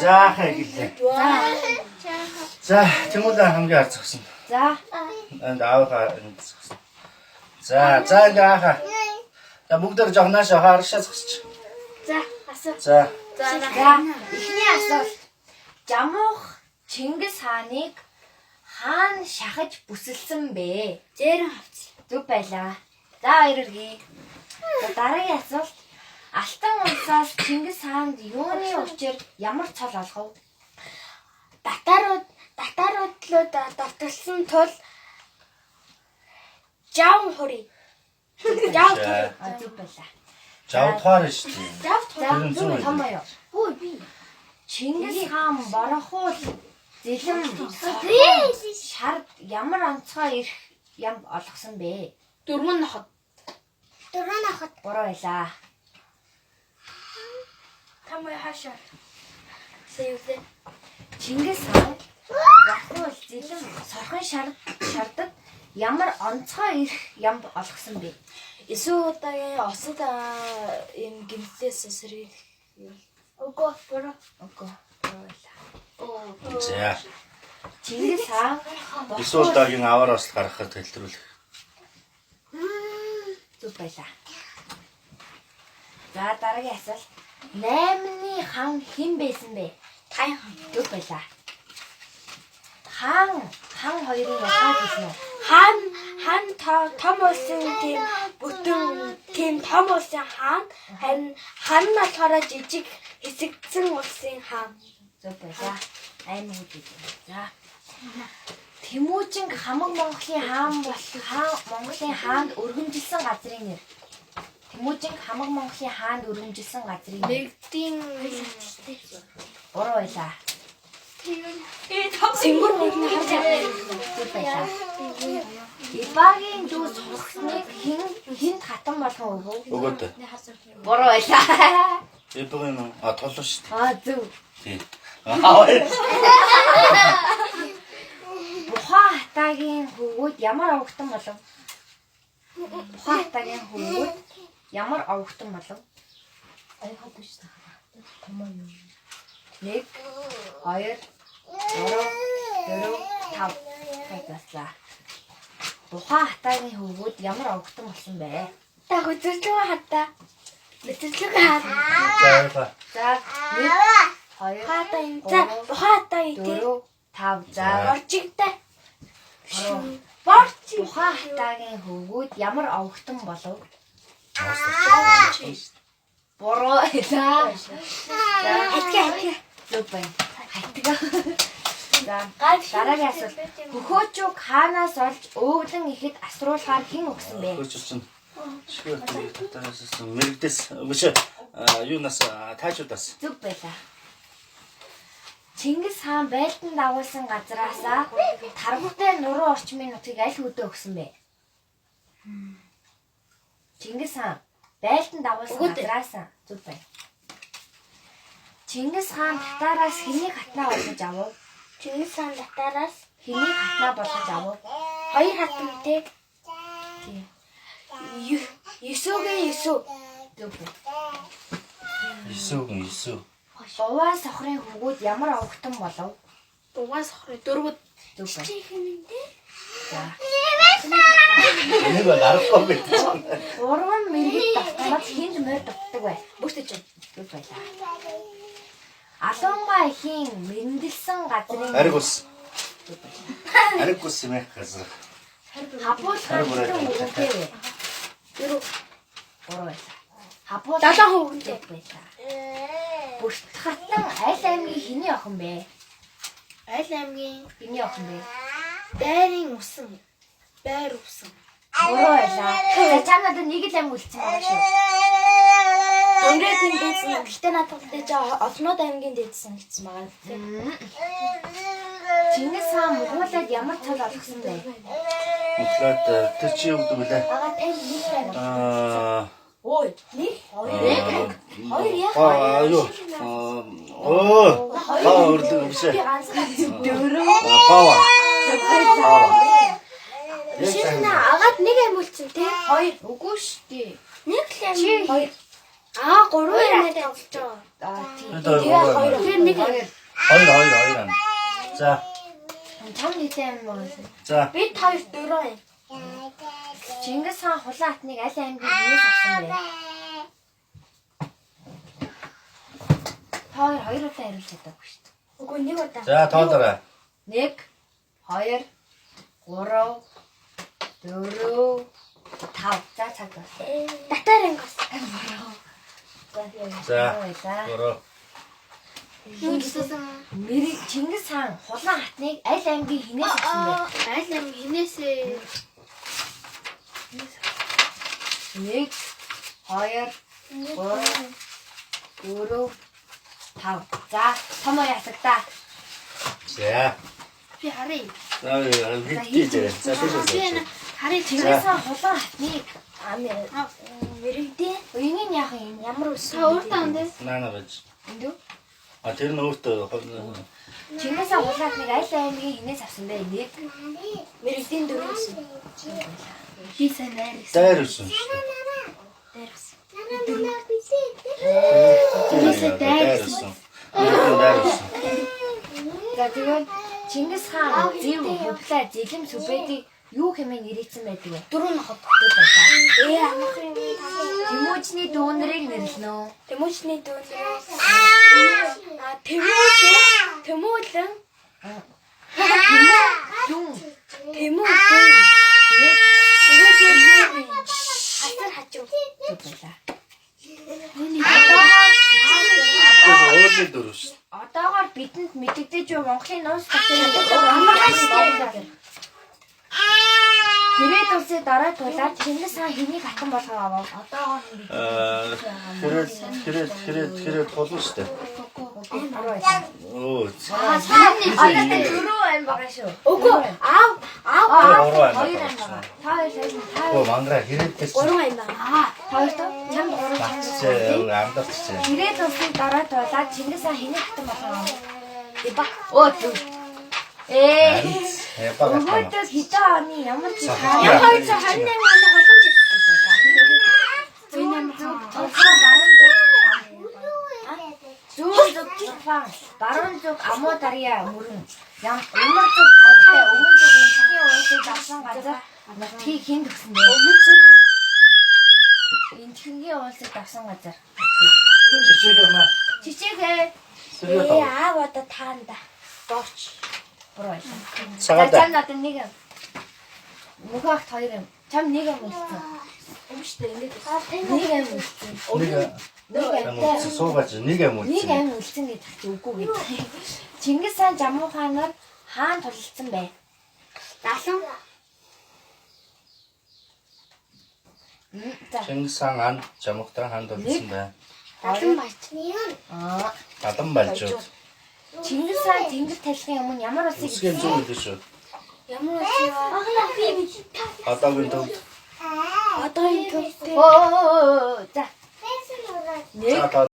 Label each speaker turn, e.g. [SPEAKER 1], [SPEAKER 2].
[SPEAKER 1] Заахаа гэлээ. За, тэмүүлээ хамгийн ард зогсон.
[SPEAKER 2] За.
[SPEAKER 1] Энд ааваа энд зогсон. За, ингээ аахаа. За, бүгдээр жогношоо харшаа зогсож.
[SPEAKER 2] За, асуу.
[SPEAKER 1] За.
[SPEAKER 2] За, эхний асуулт. Жамуух Чингис хааныг хаана шахаж бүсэлсэн бэ?
[SPEAKER 3] Зээрэн хавц.
[SPEAKER 2] Зүг байлаа. За, хоёрыг. За, дараагийн асуулт. Алтан улсаас Чингис хаанд юуны учир ямар цол олгов?
[SPEAKER 3] Татаруудлууд дортолсон тул жав хури. Жав
[SPEAKER 2] Зүг байлаа.
[SPEAKER 1] Жавдгаар шүү дээ.
[SPEAKER 2] За, том аяа. Хөөе би. Чингис хаан борохуул зэлэм шар ямар онцгой ирэх ям олгосон бэ?
[SPEAKER 3] Дөрвөн нохот.
[SPEAKER 2] Буруу байлаа.
[SPEAKER 3] Тамай хашаа. Сэвлээ.
[SPEAKER 2] Чингис хаан борохуул зэлэм сорхон шардад ямар онцгой ирэх ям олгосон бэ?
[SPEAKER 3] Эсвэл удаагийн осод юм гимтээс сэргийлэх. Үгүй буруу.
[SPEAKER 2] Үгүй. Буруу байлаа.
[SPEAKER 1] За.
[SPEAKER 2] Чингис хаан
[SPEAKER 1] Эсвэл дагийн аваар осол гаргахад тэлтрүүлэх.
[SPEAKER 2] зүг байлаа. За, дараагийн асуулт. 8-ны хан хэн байсан бэ?
[SPEAKER 3] Таян хан.
[SPEAKER 2] Зүг байлаа. Хаан хоёрын ялгаа гэсэн үү?
[SPEAKER 3] Хан том улсын тийм бүтэн тийм том улсын хаан харин хан нь болохоор жижиг хэсэгдсэн улсын хаан.
[SPEAKER 2] Зүг байлаа. Аймаг үү. За. Тэмүүжинг хамаг Монголын хаан Монголын хаанд өргөмжилсэн газрын нэр. Тэмүүжинг хамаг Монголын хаанд өргөмжилсэн газрын нэр.
[SPEAKER 3] Нэгдийн
[SPEAKER 2] Буруу байлаа.
[SPEAKER 3] Сингур нэгний харж
[SPEAKER 2] Зүг байлаа. Ибагийн дүү сурахныг хинд хатан болгон өгөө.
[SPEAKER 1] Өгөөд.
[SPEAKER 2] Буруу байлаа.
[SPEAKER 1] Эбгийн толно шүү
[SPEAKER 2] Зүг.
[SPEAKER 1] дээ. Тийм.
[SPEAKER 2] Бухаа хатагийн хөвгүүд ямар овогтон болов? Бухаа хатагийн хөвгүүд ямар овогтон болов? Аяха биш та. Томоо юу? 1 2 3 4 5 хайгаслаа. Бухаа хатагийн хөвгүүд ямар овогтон болсон бэ?
[SPEAKER 3] та хөдөлгөөн хатаа. Хөдөлгөөн хатаа.
[SPEAKER 1] За.
[SPEAKER 2] За 1 2
[SPEAKER 3] Хатаа юм. За хатаа итэ.
[SPEAKER 2] 4 5 за
[SPEAKER 3] Боржигтай.
[SPEAKER 2] борч бухаа хатагийн хөвгүүд ямар овогтон болов? Буруу байлаа. За
[SPEAKER 3] Хатгаа.
[SPEAKER 2] зүг байна. Хатгаа. За дараагийн асуулт. Хөхөөчөг хаанаас олж өвлөн ихэд асруулахаар хэн өгсөн бэ?
[SPEAKER 1] Хөөч чинь. Шигээр татараас мэрэгдэс биш юунаас таажуудаас.
[SPEAKER 2] Зүг байлаа. Чингис хаан байлдан дагуулсан газраасаа таргуутай нуруу орчмын нутгийг аль хөдөө өгсөн бэ? Чингис хаан байлдан дагуулсан газраасаа зүг байна. Чингис хаан татараас хэнийг хатнаа болгож авав?
[SPEAKER 3] Чингис хаан татараас
[SPEAKER 2] Хэнийг хатнаа болгож авав?
[SPEAKER 3] хоёр хатан тий.
[SPEAKER 2] Тийм.
[SPEAKER 3] Есүгийн есү.
[SPEAKER 2] Зүг байна.
[SPEAKER 1] Есүг.
[SPEAKER 2] Уваа сохрын хөвгүүд ямар овогтон болов?
[SPEAKER 3] Угаас хөрөө дөрвөд.
[SPEAKER 2] Зүг байна.
[SPEAKER 3] Чихэнтэй.
[SPEAKER 2] За.
[SPEAKER 1] Энийг арахгүй байх.
[SPEAKER 2] Уран мэрэгт давтамад хинж морь дутдаг бай.
[SPEAKER 3] Бүртэж.
[SPEAKER 2] Зүг байлаа. Алуунгаа ихийн мэндэлсэн газрын
[SPEAKER 1] Ариг ус юм яах газар.
[SPEAKER 2] хапуул хатан үгэнтэй вэ?
[SPEAKER 3] Дөрөв.
[SPEAKER 2] Буруу байлаа. Хапуул
[SPEAKER 3] 70% үнэтэй.
[SPEAKER 2] байлаа. Бүрт хатан аль аймгийн хэний охин бэ?
[SPEAKER 3] Аль аймгийн
[SPEAKER 2] Хэний охин бэ?
[SPEAKER 3] байрын усан. Байр усан.
[SPEAKER 2] Буруу байлаа. За чамд нэг л аймаг үлдсэн байгаа шүү.
[SPEAKER 3] Өнгөрөөдийн дээдсэн. Гэтэ надад тэгж олнууд аймгийн дээдсэн гэсэн байгаа.
[SPEAKER 2] Чингис хаан Монголд ямар цол олгосон бэ?
[SPEAKER 1] Монголд тэр чи юу гэдэг вэ?
[SPEAKER 2] Ага тань нэг байна.
[SPEAKER 3] Ой, нэг хоёр яах
[SPEAKER 1] Юу? Өрлөг биш. Пава.
[SPEAKER 3] Шинэ агаад нэг аим үлдсэн тий.
[SPEAKER 2] Хоёр үгүй шүү дээ.
[SPEAKER 3] Нэг л аим хоёр. Аа 3 яриад явж байгаа.
[SPEAKER 2] Тийм.
[SPEAKER 1] Бид хоёр.
[SPEAKER 3] Тэр нэг
[SPEAKER 1] Хоёр. За.
[SPEAKER 2] Чам нэгтэй юм байна.
[SPEAKER 1] За.
[SPEAKER 3] бид хоёр дөрөв юм.
[SPEAKER 2] Чингис хаан хулан хатныг аль аймгийн хинээс авсан бэ? Хоёр удаа хариулж чадаагүй шүү дээ.
[SPEAKER 3] Үгүй нэг удаа.
[SPEAKER 1] За тоолоорой.
[SPEAKER 2] 1 2 3 4 5 за цаг байна.
[SPEAKER 3] Татарингос.
[SPEAKER 1] За.
[SPEAKER 2] За.
[SPEAKER 1] Гурав.
[SPEAKER 2] Мэрийг Чингис хаан хулан хатныг аль аймгийн хинээс авсан бэ?
[SPEAKER 3] Аль юм хинээсээ
[SPEAKER 2] 1 2 3 4 5 за томоо ясагтаа.
[SPEAKER 1] За.
[SPEAKER 3] би харъя.
[SPEAKER 1] За хийжээ. За
[SPEAKER 3] Би
[SPEAKER 1] тийш.
[SPEAKER 3] харъя.
[SPEAKER 2] Чингис хаан хулан хатныг
[SPEAKER 3] Мэрэгдээ.
[SPEAKER 2] Энийг яах юм? Ямар үс?
[SPEAKER 3] Та өөртөө андаа.
[SPEAKER 1] Наана байж.
[SPEAKER 2] Эндүү?
[SPEAKER 1] А тэр нь өөртөө
[SPEAKER 2] Чингис хаан хулан хатныг аль аймгийн хинээс авсан бэ? 1
[SPEAKER 3] Мэрэгдийн дөрөвс. Би сайн найрсан.
[SPEAKER 1] дайрсан.
[SPEAKER 3] Найрсан.
[SPEAKER 1] Дайрсан. Дайрсан.
[SPEAKER 2] За тэгээд Чингис хаан зөв хөвлөө зэлэм сүбэдийг юу хэмээн нэрийсэн байдаг вэ?
[SPEAKER 3] Дөрөв ноход. Амах юм таа.
[SPEAKER 2] Тэмүүжний дүүнэрийг нэрлэнэ үү?
[SPEAKER 3] Тэмүүжний дүүнэр. Тэмүүлэн.
[SPEAKER 2] Дүүн.
[SPEAKER 3] Тэмүүлэн. Тэгээд хасар хажуу.
[SPEAKER 2] Зүг байлаа.
[SPEAKER 1] Өөрөөр дөрөв.
[SPEAKER 2] Одоогоор бидэнд мэдэгдэж буй Монголын нууц Тэрээд улсын дараа тулаад Чингис хаан хэнийг хатан болгоо авав? Одоогоор
[SPEAKER 1] Хэрэг толно штэ. Оо.
[SPEAKER 2] одоо дөрөв ам байгаа шүү.
[SPEAKER 3] Үгүй аав
[SPEAKER 2] Хоёр ам байгаа. Та хоёр
[SPEAKER 1] Оо мангара хэрэгтэй.
[SPEAKER 3] 3 ам байна.
[SPEAKER 2] хоёр доо чамд гурав
[SPEAKER 1] Чээ амдарчээ.
[SPEAKER 2] Тэрээд улсын дараа тулаад Чингис хаан хэнийг хатан болгоо авав? Иба. Оо зүг. Өгөөдөө хитэ оны ямар ч
[SPEAKER 3] Хоёр цаг 28 онд холон жил.
[SPEAKER 2] Зүүн зүг Жапан, баруун зүг Амударья мөрөн. Өмнөд зүг Харахтай, өмнөд зүг Энэтхгийн улсыг давсан газар нутгийг хэн төгсөн бэ? Өмнөд зүг Энэтхгийн улсыг давсан газар. Чичээгээ.
[SPEAKER 3] Аав одоо таанда.
[SPEAKER 2] Дооч. Буруу.
[SPEAKER 1] Цагаатаа.
[SPEAKER 2] Чам надад нэг юм. Мөхөө ахт хоёр юм. Чам нэг юм үлдсэн.
[SPEAKER 3] Өмштэй ингэж.
[SPEAKER 2] Нэг юм үлдсэн.
[SPEAKER 1] Нэг суугаж нэг юм
[SPEAKER 2] Нэг
[SPEAKER 1] үлдсэн.
[SPEAKER 2] ам үлдсэн гэдэг чинь үгүй гэдэг. Чингис хаан Жамуу хаанаар хаан тулалцсан бэ?
[SPEAKER 3] Далан.
[SPEAKER 2] За.
[SPEAKER 1] Чингис хаан анд жамхтан ханд болсон бай.
[SPEAKER 3] Далан байт.
[SPEAKER 1] Далан балжууд.
[SPEAKER 2] Чингис хаан Тэнгэр талхын өмнө ямар улсыг
[SPEAKER 1] Үсгийн зүг гэдэг шүү.
[SPEAKER 3] Ямар үгүй.
[SPEAKER 1] Одоогийн төв.
[SPEAKER 3] Одоо энэ төвтэй.
[SPEAKER 2] Оо за.
[SPEAKER 1] За